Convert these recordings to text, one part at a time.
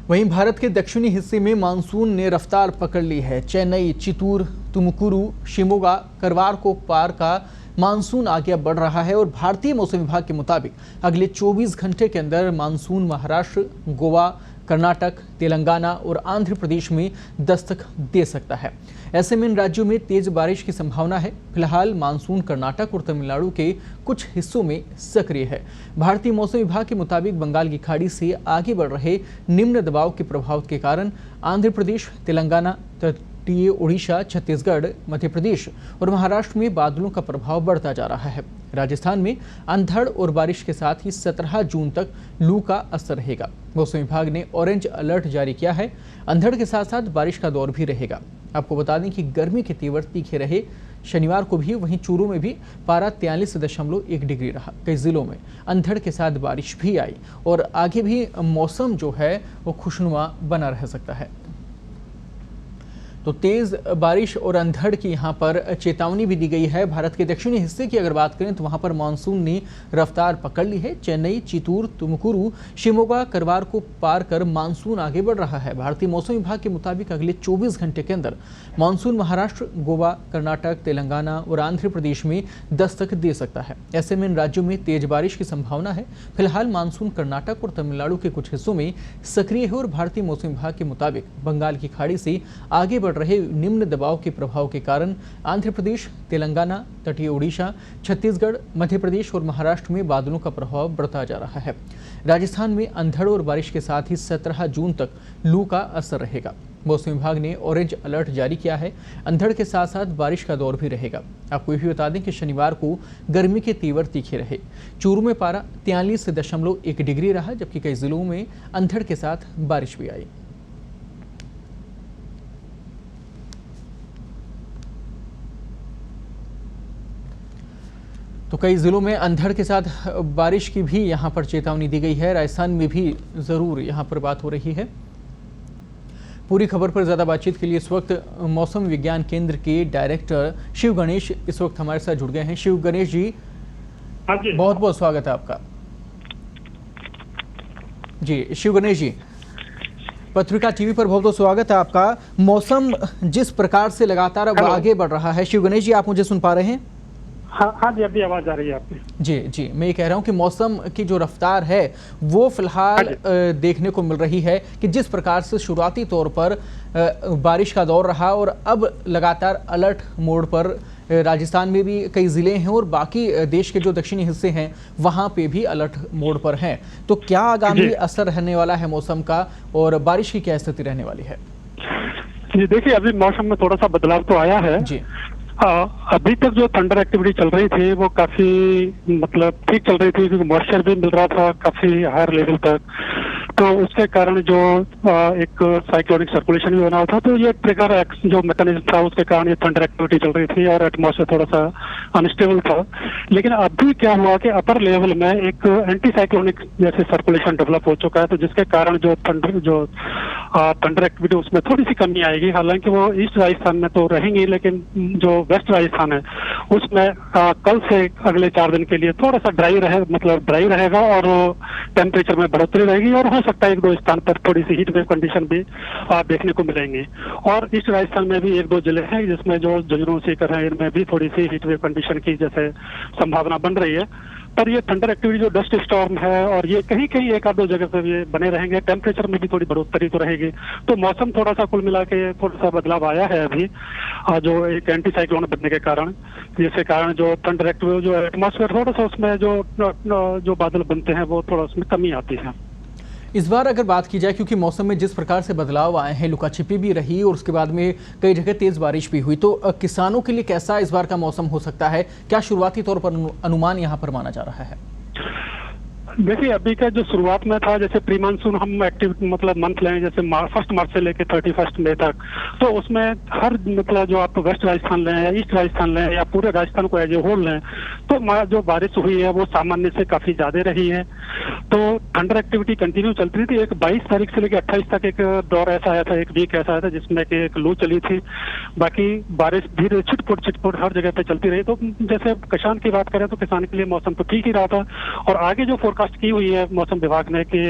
वहीं भारत के दक्षिणी हिस्से में मानसून ने रफ्तार पकड़ ली है। चेन्नई, चित्तूर, तुमकुरू, शिमोगा, करवार को पार का मानसून आगे बढ़ रहा है और भारतीय मौसम विभाग के मुताबिक अगले 24 घंटे के अंदर मानसून महाराष्ट्र, गोवा, कर्नाटक, तेलंगाना और आंध्र प्रदेश में दस्तक दे सकता है। ऐसे में इन राज्यों में तेज बारिश की संभावना है। फिलहाल मानसून कर्नाटक और तमिलनाडु के कुछ हिस्सों में सक्रिय है। भारतीय मौसम विभाग के मुताबिक बंगाल की खाड़ी से आगे बढ़ रहे निम्न दबाव के प्रभाव के कारण आंध्र प्रदेश, तेलंगाना, तटीय उड़ीसा, छत्तीसगढ़, मध्य प्रदेश और महाराष्ट्र में बादलों का प्रभाव बढ़ता जा रहा है। राजस्थान में अंधड़ और बारिश के साथ ही 17 जून तक लू का असर रहेगा। मौसम विभाग ने ऑरेंज अलर्ट जारी किया है। अंधड़ के साथ साथ बारिश का दौर भी रहेगा। आपको बता दें कि गर्मी के तेवर तीखे रहे शनिवार को भी। वहीं चूरू में भी पारा 43.1 डिग्री रहा। कई जिलों में अंधड़ के साथ बारिश भी आई और आगे भी मौसम जो है वो खुशनुमा बना रह सकता है। तो तेज बारिश और अंधड़ की यहाँ पर चेतावनी भी दी गई है। भारत के दक्षिणी हिस्से की अगर बात करें तो वहाँ पर मानसून ने रफ्तार पकड़ ली है। चेन्नई, चित्तूर, तुमकुरू, शिमोगा, करवार को पार कर मानसून आगे बढ़ रहा है। भारतीय मौसम विभाग के मुताबिक अगले 24 घंटे के अंदर मानसून महाराष्ट्र, गोवा, कर्नाटक, तेलंगाना और आंध्र प्रदेश में दस्तक दे सकता है। ऐसे में इन राज्यों में तेज बारिश की संभावना है। फिलहाल मानसून कर्नाटक और तमिलनाडु के कुछ हिस्सों में सक्रिय है और भारतीय मौसम विभाग के मुताबिक बंगाल की खाड़ी से आगे बढ़ रहे निम्न दबाव के प्रभाव के कारण आंध्र प्रदेश, तेलंगाना, तटीय उड़ीसा, छत्तीसगढ़, मध्य प्रदेश और महाराष्ट्र में बादलों का प्रभाव बढ़ता जा रहा है। राजस्थान में अंधड़ और बारिश के साथ ही 17 जून तक लू का असर रहेगा। मौसम विभाग ने ऑरेंज अलर्ट जारी किया है। अंधड़ के साथ साथ बारिश का दौर भी रहेगा। आपको ये भी बता दें कि शनिवार को गर्मी के तेवर तीखे रहे। चूरू में पारा 43.1 डिग्री रहा, जबकि कई जिलों में अंधड़ के साथ बारिश भी आई। तो कई जिलों में अंधड़ के साथ बारिश की भी यहाँ पर चेतावनी दी गई है। राजस्थान में भी ज़रूर यहाँ पर बात हो रही है। पूरी खबर पर ज़्यादा बातचीत के लिए इस वक्त मौसम विज्ञान केंद्र के डायरेक्टर शिव गणेश इस वक्त हमारे साथ जुड़ गए हैं। शिव गणेश जी, बहुत बहुत स्वागत है आपका। जी शिव गणेश जी, पत्रिका टीवी पर बहुत बहुत स्वागत है आपका। मौसम जिस प्रकार से लगातार अब आगे बढ़ रहा है, शिव गणेश जी आप मुझे सुन पा रहे हैं? हाँ जी, अभी आवाज आ रही है आपकी। जी, मैं ये कह रहा हूँ कि मौसम की जो रफ्तार है वो फिलहाल देखने को मिल रही है कि जिस प्रकार से शुरुआती तौर पर बारिश का दौर रहा और अब लगातार अलर्ट मोड पर राजस्थान में भी कई ज़िले हैं और बाकी देश के जो दक्षिणी हिस्से हैं वहाँ पे भी अलर्ट मोड पर हैं। तो क्या आगामी असर रहने वाला है मौसम का और बारिश की क्या स्थिति रहने वाली है? जी देखिए, अभी मौसम में थोड़ा सा बदलाव तो आया है जी। अभी तक जो थंडर एक्टिविटी चल रही थी वो काफी मतलब ठीक चल रही थी, क्योंकि मॉइस्चर भी मिल रहा था काफी हायर लेवल तक। तो उसके कारण जो एक साइक्लोनिक सर्कुलेशन भी बना था, तो ये ट्रिगर जो मैकेनिज्म था उसके कारण ये थंडर एक्टिविटी चल रही थी और एटमॉस्फेयर थोड़ा सा अनस्टेबल था। लेकिन अभी क्या हुआ कि अपर लेवल में एक एंटी साइक्लोनिक जैसे सर्कुलेशन डेवलप हो चुका है, तो जिसके कारण जो थंडर एक्टिविटी उसमें थोड़ी सी कमी आएगी। हालांकि वो ईस्ट राजस्थान में तो रहेंगी, लेकिन जो वेस्ट राजस्थान है उसमें कल से अगले 4 दिन के लिए थोड़ा सा ड्राई रहेगा और टेम्परेचर में बढ़ोतरी रहेगी और हो सकता है 1-2 स्थान पर थोड़ी सी हीट वेव कंडीशन भी देखने को मिलेंगी। और ईस्ट राजस्थान में भी 1-2 जिले हैं जिसमें जो झुंझुनू, सीकर है, इनमें भी थोड़ी सी हीट वेव कंडीशन की जैसे संभावना बन रही है। पर ये थंडर एक्टिविटी जो डस्ट स्टॉर्म है और ये कहीं कहीं 1-2 जगह पे ये बने रहेंगे। टेम्परेचर में भी थोड़ी बढ़ोतरी तो रहेगी। तो मौसम थोड़ा सा कुल मिला के थोड़ा सा बदलाव आया है अभी, जो एक एंटी साइक्लोन बनने के कारण, जिसके कारण जो थंडर एक्टिविटी जो एटमॉस्फेयर थोड़ा सा उसमें जो बादल बनते हैं वो थोड़ा उसमें कमी आती है। इस बार अगर बात की जाए, क्योंकि मौसम में जिस प्रकार से बदलाव आए हैं, लुका छिपी भी रही और उसके बाद में कई जगह तेज बारिश भी हुई, तो किसानों के लिए कैसा इस बार का मौसम हो सकता है? क्या शुरुआती तौर पर अनुमान यहाँ पर माना जा रहा है? देखिए, अभी का जो शुरुआत में था, जैसे प्री मानसून हम एक्टिव मतलब मंथ लें, जैसे 1 मार्च से लेकर 31 मई तक, तो उसमें हर मतलब जो आप वेस्ट राजस्थान लें या ईस्ट राजस्थान लें या पूरे राजस्थान को एज ए होल लें, तो जो बारिश हुई है वो सामान्य से काफी ज्यादा रही है। तो थंडर एक्टिविटी कंटिन्यू चलती रही थी। एक 22 तारीख से लेकर 28 तक एक दौर ऐसा आया था, एक वीक ऐसा आया था जिसमें कि एक लू चली थी। बाकी बारिश धीरे छिटपुट हर जगह पे चलती रही। तो जैसे किसान की बात करें तो किसान के लिए मौसम तो ठीक ही रहा था। और आगे जो फोरकास्ट की हुई है मौसम विभाग ने कि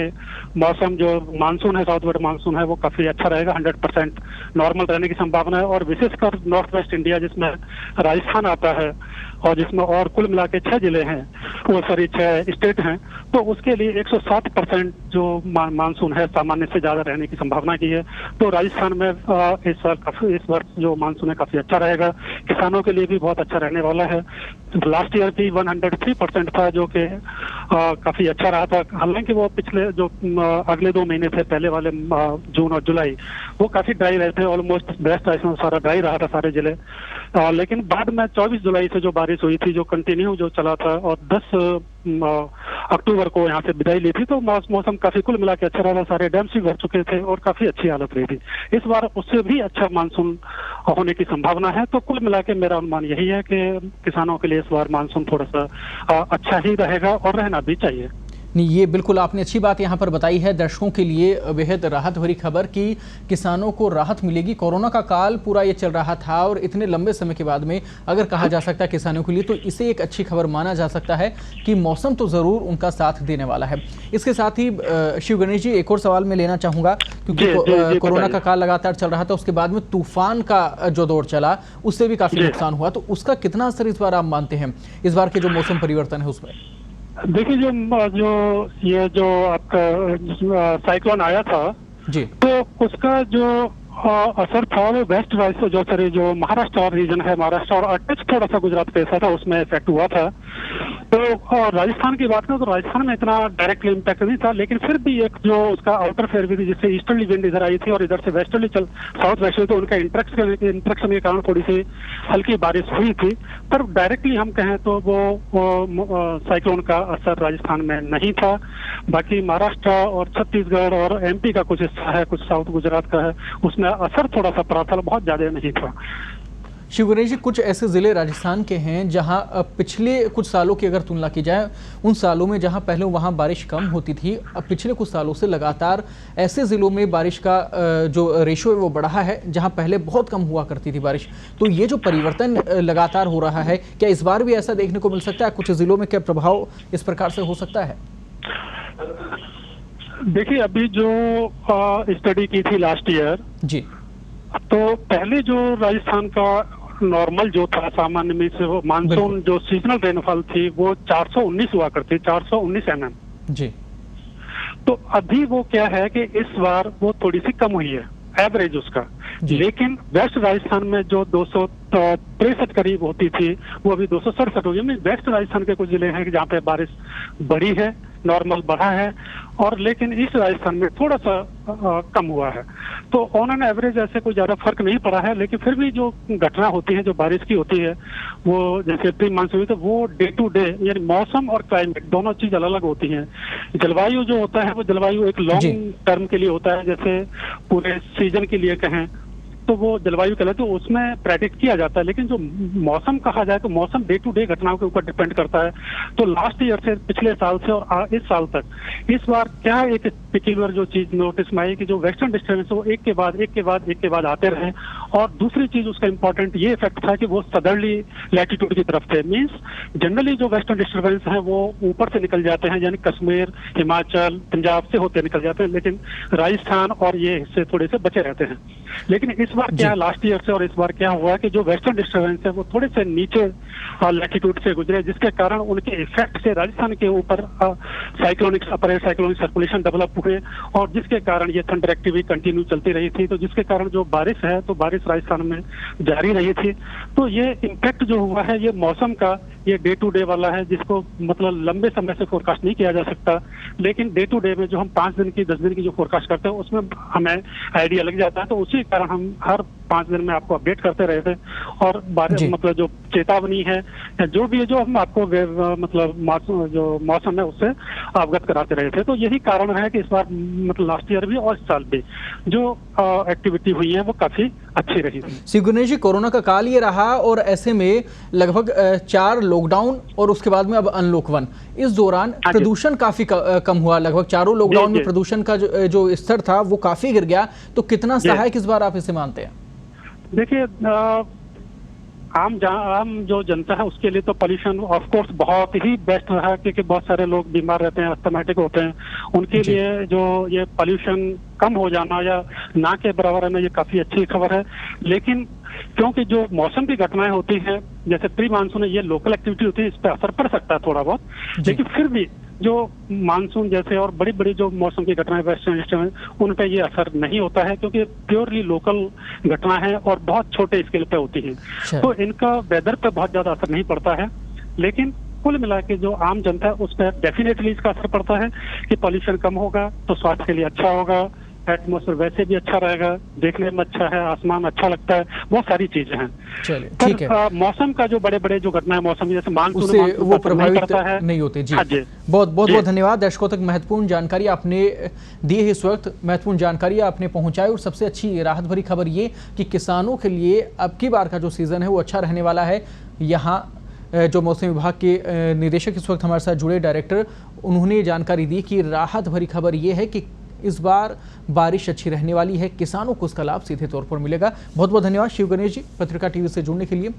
मौसम जो मानसून है, साउथ वेस्ट मानसून है, वो काफी अच्छा रहेगा, 100% नॉर्मल रहने की संभावना है। और विशेषकर नॉर्थ वेस्ट इंडिया जिसमें राजस्थान आता है और जिसमें और कुल मिला के 6 जिले हैं, वो सॉरी 6 स्टेट हैं, तो उसके लिए 107% जो मानसून है सामान्य से ज्यादा रहने की संभावना की है। तो राजस्थान में इस वर्ष जो मानसून है काफी अच्छा रहेगा, किसानों के लिए भी बहुत अच्छा रहने वाला है। लास्ट ईयर भी 103% था, जो कि काफी अच्छा रहा था। हालांकि वो पिछले जो अगले 2 महीने थे, पहले वाले जून और जुलाई, वो काफी ड्राई रहे थे। ऑलमोस्ट वेस्ट राजस्थान सारा ड्राई रहा था, सारे जिले। लेकिन बाद में 24 जुलाई से जो बारिश हुई थी, जो कंटिन्यू जो चला था, और 10 अक्टूबर को यहाँ से विदाई ली थी, तो मौसम काफी कुल मिला के अच्छा रहा था। सारे डैम्स भी भर चुके थे और काफी अच्छी हालत रही थी। इस बार उससे भी अच्छा मानसून होने की संभावना है। तो कुल मिला के मेरा अनुमान यही है कि किसानों के लिए इस बार मानसून थोड़ा सा अच्छा ही रहेगा और रहना भी चाहिए। नहीं, ये बिल्कुल आपने अच्छी बात यहाँ पर बताई है। दर्शकों के लिए बेहद राहत भरी खबर कि किसानों को राहत मिलेगी। कोरोना का काल पूरा ये चल रहा था और इतने लंबे समय के बाद में अगर कहा जा सकता है किसानों के लिए, तो इसे एक अच्छी खबर माना जा सकता है कि मौसम तो ज़रूर उनका साथ देने वाला है। इसके साथ ही शिव गणेश जी, एक और सवाल मैं लेना चाहूँगा, क्योंकि कोरोना का काल लगातार चल रहा था, उसके बाद में तूफान का जो दौर चला उससे भी काफ़ी नुकसान हुआ, तो उसका कितना असर इस बार आप मानते हैं, इस बार के जो मौसम परिवर्तन है उसमें? देखिए, जो आपका साइक्लोन आया था जी, तो उसका जो असर था वो वेस्ट राजस्थान जो महाराष्ट्र रीजन है, महाराष्ट्र और टच थोड़ा सा गुजरात पे ऐसा था, उसमें इफेक्ट हुआ था। तो राजस्थान की बात करें तो राजस्थान में इतना डायरेक्टली इम्पैक्ट नहीं था, लेकिन फिर भी एक जो उसका आउटर फेयर भी थी, जिससे ईस्टर्ली विंड इधर आई थी और इधर से वेस्टर्ली साउथ वेस्टर्ली, तो उनका इंट्रैक्शन के कारण थोड़ी सी हल्की बारिश हुई थी। पर डायरेक्टली हम कहें तो वो साइक्लोन का असर राजस्थान में नहीं था। बाकी महाराष्ट्र और छत्तीसगढ़ और एमपी का कुछ हिस्सा है, कुछ साउथ गुजरात का है, उसमें असर थोड़ा सा पड़ा था, बहुत ज्यादा नहीं था। शिव गणेश जी, कुछ ऐसे ज़िले राजस्थान के हैं जहां पिछले कुछ सालों की अगर तुलना की जाए, उन सालों में जहां पहले वहां बारिश कम होती थी, अब पिछले कुछ सालों से लगातार ऐसे ज़िलों में बारिश का जो रेशो है वो बढ़ा है, जहां पहले बहुत कम हुआ करती थी बारिश। तो ये जो परिवर्तन लगातार हो रहा है, क्या इस बार भी ऐसा देखने को मिल सकता है? कुछ ज़िलों में क्या प्रभाव इस प्रकार से हो सकता है? देखिए, अभी जो स्टडी की थी लास्ट ईयर जी, तो पहले जो राजस्थान का नॉर्मल जो था सामान्य में से वो मानसून जो सीजनल रेनफॉल थी वो 419 हुआ करती, 419 mm। जी, तो अभी वो क्या है कि इस बार वो थोड़ी सी कम हुई है एवरेज उसका, लेकिन वेस्ट राजस्थान में जो 263 करीब होती थी वो अभी 267 हो गई। वेस्ट राजस्थान के कुछ जिले हैं जहाँ पे बारिश बढ़ी है, नॉर्मल बढ़ा है, और लेकिन ईस्ट राजस्थान में थोड़ा सा कम हुआ है। तो ऑन एन एवरेज ऐसे कोई ज्यादा फर्क नहीं पड़ा है, लेकिन फिर भी जो घटना होती है, जो बारिश की होती है, वो जैसे प्री मानसून हुई तो वो डे टू डे यानी मौसम और क्लाइमेट दोनों चीज अलग अलग होती हैं। जलवायु जो होता है वो जलवायु एक लॉन्ग टर्म के लिए होता है, जैसे पूरे सीजन के लिए कहें तो वो जलवायु कहलाती है, तो उसमें प्रेडिक्ट किया जाता है। लेकिन जो मौसम कहा जाए तो मौसम डे टू डे घटनाओं के ऊपर डिपेंड करता है। तो लास्ट ईयर से, पिछले साल से और इस साल तक इस बार क्या एक पर्टिकुलर जो चीज नोटिस में आई कि जो वेस्टर्न डिस्टर्बेंस वो एक के बाद आते रहे, और दूसरी चीज उसका इंपॉर्टेंट ये इफेक्ट था कि वो सदर्ली लैटिट्यूड की तरफ थे। मीन्स जनरली जो वेस्टर्न डिस्टर्बेंस है वो ऊपर से निकल जाते हैं, यानी कश्मीर, हिमाचल, पंजाब से होते निकल जाते हैं, लेकिन राजस्थान और ये हिस्से थोड़े से बचे रहते हैं। लेकिन इस बार क्या लास्ट ईयर से और इस बार क्या हुआ कि जो वेस्टर्न डिस्टर्बेंस है वो थोड़े से नीचे लैटिट्यूड से गुजरे, जिसके कारण उनके इफेक्ट से राजस्थान के ऊपर साइक्लोनिक सर्कुलेशन डेवलप हुए, और जिसके कारण ये थंडर एक्टिविटी कंटिन्यू चलती रही थी। तो जिसके कारण जो बारिश है तो बारिश राजस्थान में जारी रही थी। तो ये इम्पैक्ट जो हुआ है ये मौसम का, ये डे टू डे वाला है, जिसको मतलब लंबे समय से फोरकास्ट नहीं किया जा सकता। लेकिन डे टू डे में जो हम 5 दिन की 10 दिन की जो फोरकास्ट करते हैं उसमें हमें आइडिया लग जाता है। तो उसी कारण हम हर 5 दिन में आपको अपडेट करते रहे थे और मतलब जो चेतावनी है या जो भी है जो हम आपको मतलब जो मौसम है उससे अवगत कराते रहे थे। तो यही कारण है कि इस बार मतलब लास्ट ईयर भी और इस साल भी जो एक्टिविटी हुई है वो काफी अच्छी रही थी। शिव गणेश जी, कोरोना का काल ये रहा और ऐसे में लगभग 4 लॉकडाउन और उसके बाद में अब अनलॉक 1, इस दौरान प्रदूषण काफी कम हुआ। लगभग चारों लॉकडाउन में प्रदूषण का जो स्तर था वो काफी गिर गया। तो कितना सहायक इस बार आप इसे मानते हैं? देखिए, आम जो जनता है उसके लिए तो पॉल्यूशन ऑफ कोर्स बहुत ही बेस्ट रहा है, क्योंकि बहुत सारे लोग बीमार रहते हैं, अस्थमैटिक होते हैं, उनके लिए जो ये पॉल्यूशन कम हो जाना या ना के बराबर है, ये काफी अच्छी खबर है। लेकिन क्योंकि जो मौसम की घटनाएं होती हैं, जैसे प्री मानसून है, ये लोकल एक्टिविटी होती है, इस पर असर पड़ सकता है थोड़ा बहुत, लेकिन फिर भी जो मानसून जैसे और बड़ी बड़ी जो मौसम की घटनाएं वेस्टर्न ईस्टर्न में, उन पे ये असर नहीं होता है, क्योंकि प्योरली लोकल घटना है और बहुत छोटे स्केल पे होती है। तो इनका वेदर पे बहुत ज्यादा असर नहीं पड़ता है। लेकिन कुल मिला के जो आम जनता है उस पर डेफिनेटली इसका असर पड़ता है कि पॉल्यूशन कम होगा तो स्वास्थ्य के लिए अच्छा होगा, एटमॉस्फेयर वैसे भी अच्छा रहेगा, देखने में अच्छा है, आसमान अच्छा लगता है, बहुत सारी चीजें हैं। चलिए, ठीक है। मौसम का जो बड़े बड़े जो घटना है मौसम जैसे मानसून वो प्रभावित नहीं होते। जी, बहुत धन्यवाद। दर्शकों तक महत्वपूर्ण जानकारी आपने दी है, इस वक्त महत्वपूर्ण जानकारी आपने पहुंचाई। और सबसे अच्छी राहत भरी खबर ये कि किसानों के लिए अब की बार का जो सीजन है वो अच्छा रहने वाला है। यहाँ जो मौसम विभाग के निदेशक इस वक्त हमारे साथ जुड़े, डायरेक्टर, उन्होंने जानकारी दी कि राहत भरी खबर ये है कि इस बार बारिश अच्छी रहने वाली है, किसानों को उसका लाभ सीधे तौर पर मिलेगा। बहुत बहुत धन्यवाद शिव गणेश जी, पत्रिका टीवी से जुड़ने के लिए।